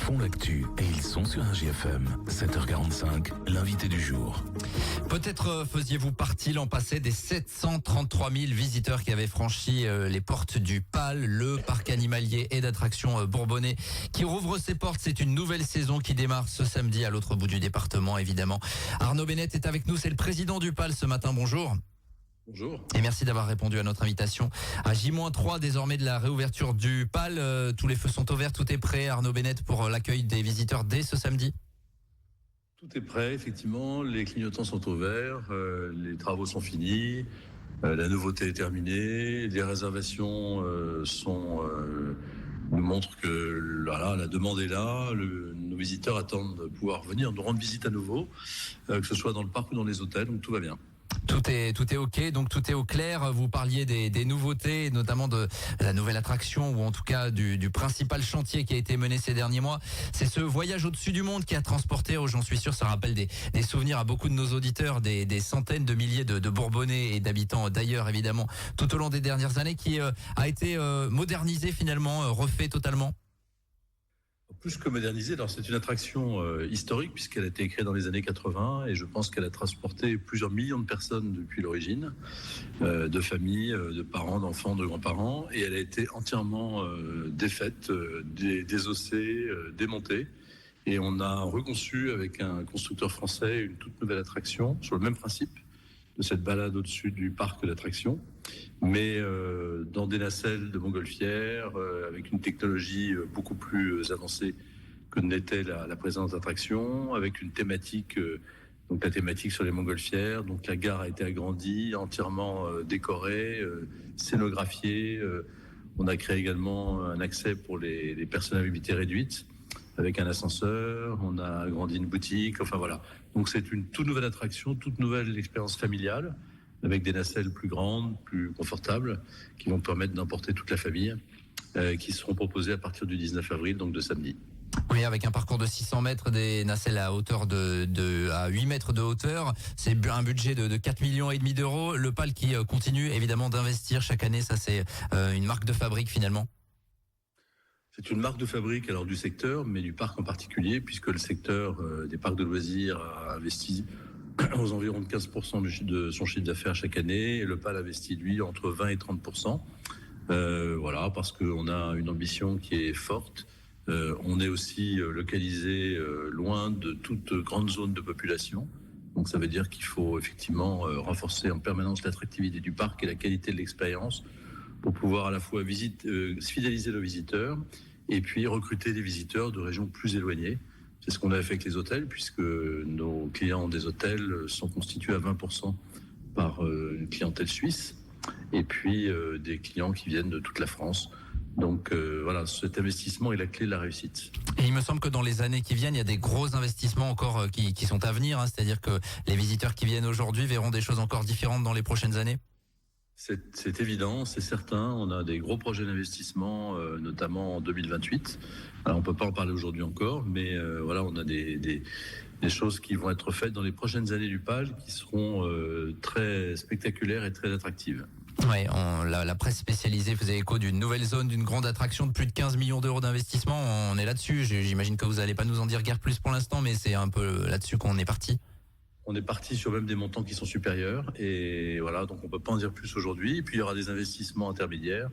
font l'actu et ils sont sur RJFM. 7h45, l'invité du jour. Peut-être faisiez-vous partie l'an passé des 733 000 visiteurs qui avaient franchi les portes du PAL, le parc animalier et d'attractions bourbonnais, qui rouvre ses portes. C'est une nouvelle saison qui démarre ce samedi à l'autre bout du département, évidemment. Arnaud Bennett est avec nous, c'est le président du PAL ce matin. Bonjour. Bonjour. Et merci d'avoir répondu à notre invitation. À J-3 désormais de la réouverture du PAL, tous les feux sont ouverts, tout est prêt, Arnaud Bennett, pour l'accueil des visiteurs dès ce samedi? Tout est prêt, effectivement. Les clignotants sont ouverts, les travaux sont finis, la nouveauté est terminée, les réservations nous montrent que voilà, la demande est là. Nos visiteurs attendent de pouvoir venir nous rendre visite à nouveau, que ce soit dans le parc ou dans les hôtels, donc tout va bien. Tout est ok, donc tout est au clair. Vous parliez des nouveautés, notamment de la nouvelle attraction, ou en tout cas du principal chantier qui a été mené ces derniers mois. C'est ce voyage au-dessus du monde qui a transporté, j'en suis sûr, ça rappelle des souvenirs à beaucoup de nos auditeurs, des centaines de milliers de Bourbonnais et d'habitants d'ailleurs, évidemment, tout au long des dernières années, qui a été modernisé finalement, refait totalement. Plus que modernisée, alors c'est une attraction historique puisqu'elle a été créée dans les années 80 et je pense qu'elle a transporté plusieurs millions de personnes depuis l'origine, de familles, de parents, d'enfants, de grands-parents, et elle a été entièrement défaite, désossée, démontée, et on a reconçu avec un constructeur français une toute nouvelle attraction sur le même principe de cette balade au-dessus du parc d'attractions, mais dans des nacelles de montgolfière, avec une technologie beaucoup plus avancée que n'était la présente attraction, avec une thématique, donc la thématique sur les montgolfières. Donc la gare a été agrandie, entièrement décorée, scénographiée. On a créé également un accès pour les personnes à mobilité réduite, avec un ascenseur, on a agrandi une boutique, enfin voilà. Donc c'est une toute nouvelle attraction, toute nouvelle expérience familiale, avec des nacelles plus grandes, plus confortables, qui vont permettre d'emporter toute la famille, qui seront proposées à partir du 19 avril, donc de samedi. Oui, avec un parcours de 600 mètres, des nacelles à hauteur à 8 mètres de hauteur. C'est un budget de 4,5 millions d'euros. Le PAL qui continue évidemment d'investir chaque année, ça c'est une marque de fabrique finalement. C'est une marque de fabrique alors du secteur, mais du parc en particulier, puisque le secteur des parcs de loisirs a investi aux environs de 15% de son chiffre d'affaires chaque année, et le PAL investit lui entre 20 et 30%. Voilà, parce qu'on a une ambition qui est forte. On est aussi localisé loin de toute grande zone de population. Donc ça veut dire qu'il faut effectivement renforcer en permanence l'attractivité du parc et la qualité de l'expérience, pour pouvoir à la fois fidéliser nos visiteurs et puis recruter des visiteurs de régions plus éloignées. C'est ce qu'on a fait avec les hôtels, puisque nos clients des hôtels sont constitués à 20% par une clientèle suisse, et puis des clients qui viennent de toute la France. Donc voilà, cet investissement est la clé de la réussite. Et il me semble que dans les années qui viennent, il y a des gros investissements encore qui sont à venir, hein, c'est-à-dire que les visiteurs qui viennent aujourd'hui verront des choses encore différentes dans les prochaines années. C'est évident, c'est certain. On a des gros projets d'investissement, notamment en 2028. Alors, on peut pas en parler aujourd'hui encore, mais voilà, on a des choses qui vont être faites dans les prochaines années du PAL, qui seront très spectaculaires et très attractives. Ouais, la presse spécialisée faisait écho d'une nouvelle zone, d'une grande attraction de plus de 15 millions d'euros d'investissement. On est là-dessus. J'imagine que vous n'allez pas nous en dire guère plus pour l'instant, mais c'est un peu là-dessus qu'on est parti. On est parti sur même des montants qui sont supérieurs, et voilà, donc on peut pas en dire plus aujourd'hui. Et puis il y aura des investissements intermédiaires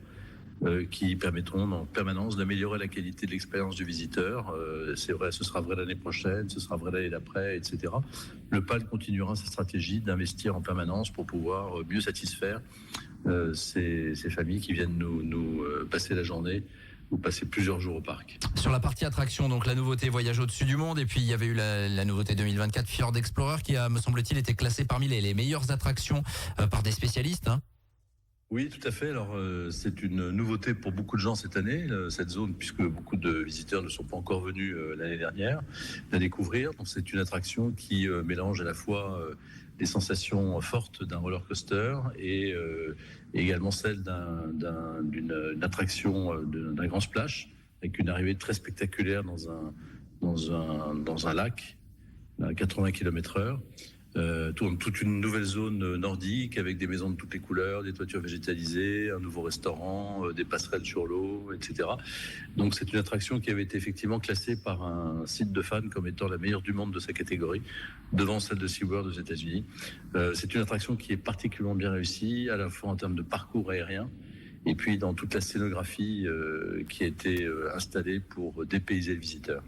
qui permettront en permanence d'améliorer la qualité de l'expérience du visiteur. C'est vrai, ce sera vrai l'année prochaine, ce sera vrai l'année d'après, etc. Le PAL continuera sa stratégie d'investir en permanence pour pouvoir mieux satisfaire ces familles qui viennent nous passer la journée ou passer plusieurs jours au parc. Sur la partie attraction, donc la nouveauté Voyage au-dessus du monde, et puis il y avait eu la nouveauté 2024 Fjord Explorer qui a, me semble-t-il, été classée parmi les meilleures attractions par des spécialistes, hein. Oui, tout à fait. Alors, c'est une nouveauté pour beaucoup de gens cette année, cette zone, puisque beaucoup de visiteurs ne sont pas encore venus l'année dernière la découvrir. Donc, c'est une attraction qui mélange à la fois les sensations fortes d'un roller coaster et également celle d'une attraction d'un grand splash, avec une arrivée très spectaculaire dans un lac à 80 km/h. toute une nouvelle zone nordique avec des maisons de toutes les couleurs, des toitures végétalisées, un nouveau restaurant, des passerelles sur l'eau, etc. Donc c'est une attraction qui avait été effectivement classée par un site de fans comme étant la meilleure du monde de sa catégorie, devant celle de SeaWorld aux États-Unis. C'est une attraction qui est particulièrement bien réussie, à la fois en termes de parcours aérien, et puis dans toute la scénographie qui a été installée pour dépayser le visiteur.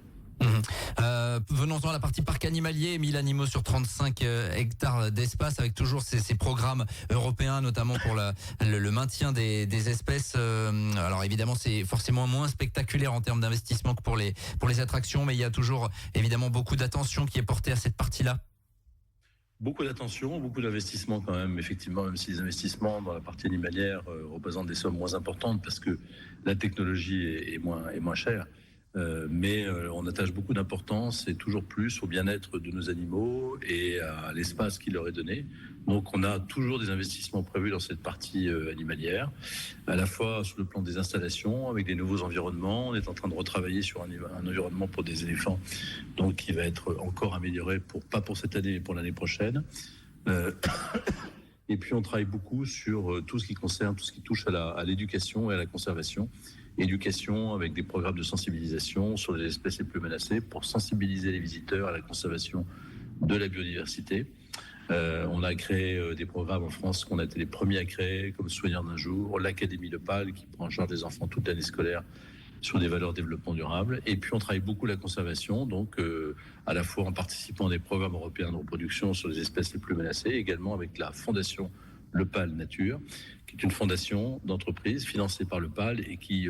Venons-en à la partie parc animalier, 1000 animaux sur 35 hectares d'espace, avec toujours ces programmes européens, notamment pour le maintien des espèces. Alors évidemment, c'est forcément moins spectaculaire en termes d'investissement que pour les attractions, mais il y a toujours évidemment beaucoup d'attention qui est portée à cette partie-là. Beaucoup d'attention, beaucoup d'investissements quand même, effectivement, même si les investissements dans la partie animalière représentent des sommes moins importantes parce que la technologie est moins chère. Mais on attache beaucoup d'importance et toujours plus au bien-être de nos animaux et à l'espace qui leur est donné. Donc on a toujours des investissements prévus dans cette partie animalière, à la fois sur le plan des installations, avec des nouveaux environnements. On est en train de retravailler sur un environnement pour des éléphants, donc qui va être encore amélioré, pas pour cette année, mais pour l'année prochaine. Et puis on travaille beaucoup sur tout ce qui touche à l'éducation et à la conservation. Éducation avec des programmes de sensibilisation sur les espèces les plus menacées pour sensibiliser les visiteurs à la conservation de la biodiversité. On a créé des programmes en France qu'on a été les premiers à créer, comme Soigneurs d'un jour, l'Académie Le Pal qui prend en charge des enfants toute l'année scolaire sur des valeurs de développement durable. Et puis on travaille beaucoup la conservation, donc à la fois en participant à des programmes européens de reproduction sur les espèces les plus menacées, également avec la fondation Le Pal Nature, qui est une fondation d'entreprise financée par Le Pal et qui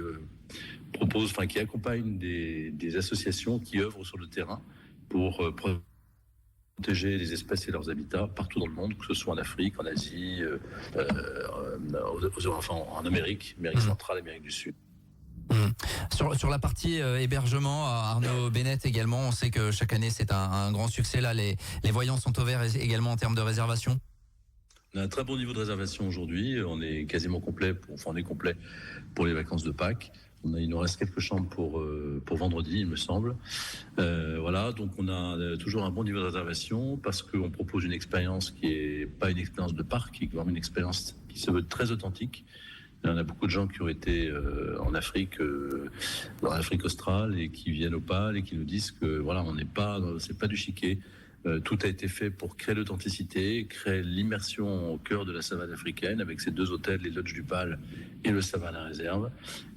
qui accompagne des associations qui œuvrent sur le terrain pour protéger les espèces et leurs habitats partout dans le monde, que ce soit en Afrique, en Asie, en Amérique centrale, Amérique du Sud. Sur la partie hébergement, Arnaud Bennett également, on sait que chaque année c'est un grand succès. Là, les voyants sont au vert également en termes de réservation. On a un très bon niveau de réservation aujourd'hui. On est quasiment complet. On est complet pour les vacances de Pâques. Il nous reste quelques chambres pour vendredi, il me semble. Voilà, donc on a toujours un bon niveau de réservation parce qu'on propose une expérience qui est pas une expérience de parc, qui est vraiment une expérience qui se veut très authentique. Il y en a beaucoup de gens qui ont été en Afrique, dans l'Afrique australe, et qui viennent au PAL et qui nous disent que voilà, c'est pas du chiquet. Tout a été fait pour créer l'authenticité, créer l'immersion au cœur de la savane africaine avec ces deux hôtels, les Lodges du Pal et le Savannah Réserve.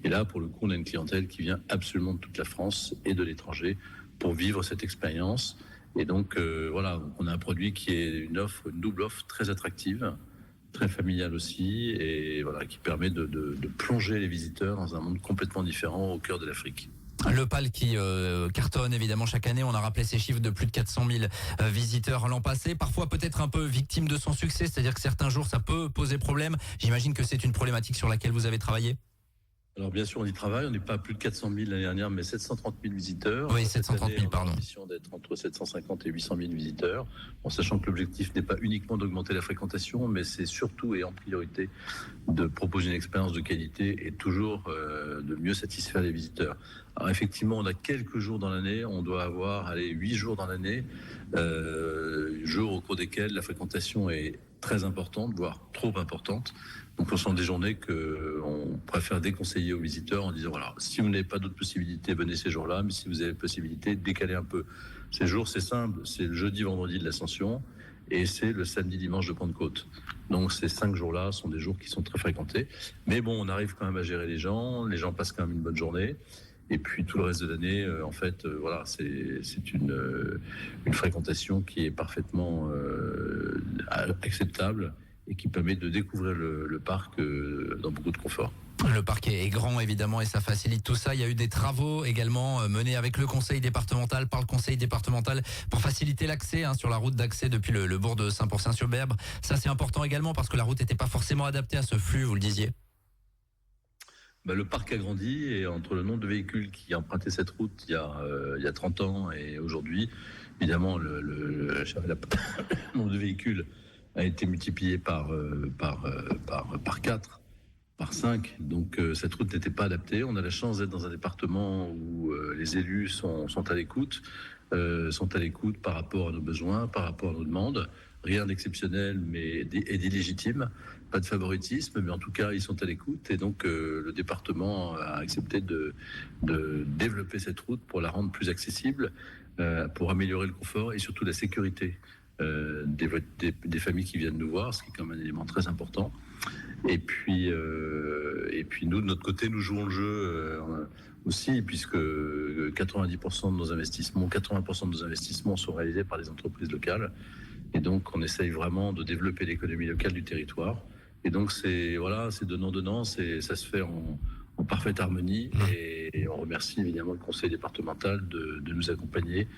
Et là, pour le coup, on a une clientèle qui vient absolument de toute la France et de l'étranger pour vivre cette expérience. Et donc, voilà, on a un produit qui est une double offre très attractive, très familiale aussi, et voilà, qui permet de plonger les visiteurs dans un monde complètement différent au cœur de l'Afrique. Le PAL qui cartonne évidemment chaque année. On a rappelé ces chiffres de plus de 400 000 visiteurs l'an passé. Parfois peut-être un peu victime de son succès, c'est-à-dire que certains jours ça peut poser problème. J'imagine que c'est une problématique sur laquelle vous avez travaillé. Alors bien sûr on y travaille, on n'est pas à plus de 400 000 l'année dernière, mais 730 000 visiteurs. Oui, 730 000, pardon. On a l'ambition d'être entre 750 et 800 000 visiteurs, en sachant que l'objectif n'est pas uniquement d'augmenter la fréquentation, mais c'est surtout et en priorité de proposer une expérience de qualité et toujours de mieux satisfaire les visiteurs. Alors effectivement, on a quelques jours dans l'année, on doit avoir 8 jours dans l'année, jours au cours desquels la fréquentation est très importante, voire trop importante. Donc, ce sont des journées qu'on préfère déconseiller aux visiteurs en disant, voilà, si vous n'avez pas d'autres possibilités, venez ces jours-là, mais si vous avez la possibilité, décalez un peu. Ces jours, c'est simple, c'est le jeudi, vendredi de l'Ascension et c'est le samedi, dimanche de Pentecôte. Donc, ces 5 jours-là sont des jours qui sont très fréquentés. Mais bon, on arrive quand même à gérer les gens passent quand même une bonne journée. Et puis, tout le reste de l'année, en fait, voilà, c'est une fréquentation qui est parfaitement acceptable et qui permet de découvrir le parc dans beaucoup de confort. Le parc est grand évidemment et ça facilite tout ça. Il y a eu des travaux également menés avec le conseil départemental, par le conseil départemental pour faciliter l'accès sur la route d'accès depuis le bourg de Saint-Pourçain-sur-Berbre. Ça c'est important également parce que la route n'était pas forcément adaptée à ce flux, vous le disiez. Le parc a grandi et entre le nombre de véhicules qui empruntaient cette route il y a 30 ans et aujourd'hui, évidemment le nombre de véhicules a été multiplié par 4, par 5. Donc cette route n'était pas adaptée. On a la chance d'être dans un département où les élus sont à l'écoute par rapport à nos besoins, par rapport à nos demandes. rien d'exceptionnel mais et d'illégitime, pas de favoritisme, mais en tout cas ils sont à l'écoute et donc le département a accepté de développer cette route pour la rendre plus accessible, pour améliorer le confort et surtout la sécurité des familles qui viennent nous voir, ce qui est quand même un élément très important. Et puis nous, de notre côté, nous jouons le jeu aussi, puisque 80% de nos investissements sont réalisés par les entreprises locales. Et donc, on essaye vraiment de développer l'économie locale du territoire. Et donc, c'est donnant-donnant, ça se fait en parfaite harmonie. Et on remercie évidemment le conseil départemental de nous accompagner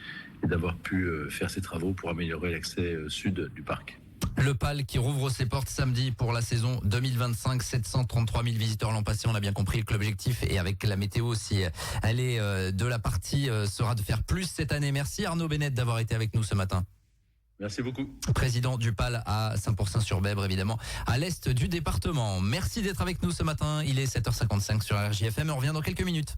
et d'avoir pu faire ces travaux pour améliorer l'accès sud du parc. Le PAL qui rouvre ses portes samedi pour la saison 2025, 733 000 visiteurs l'an passé, on a bien compris que l'objectif, et avec la météo, si elle est de la partie, sera de faire plus cette année. Merci Arnaud Bennett d'avoir été avec nous ce matin. Merci beaucoup. Président du PAL à Saint-Pourçain-sur-Bèbre, évidemment, à l'est du département. Merci d'être avec nous ce matin, il est 7h55 sur RJFM, on revient dans quelques minutes.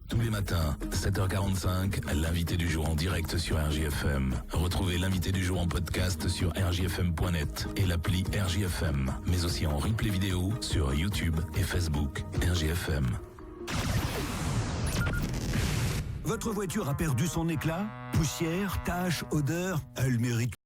Tous les matins, 7h45, l'invité du jour en direct sur RJFM. Retrouvez l'invité du jour en podcast sur rjfm.net et l'appli RJFM, mais aussi en replay vidéo sur YouTube et Facebook RJFM. Votre voiture a perdu son éclat? Poussière, taches, odeur? Elle mérite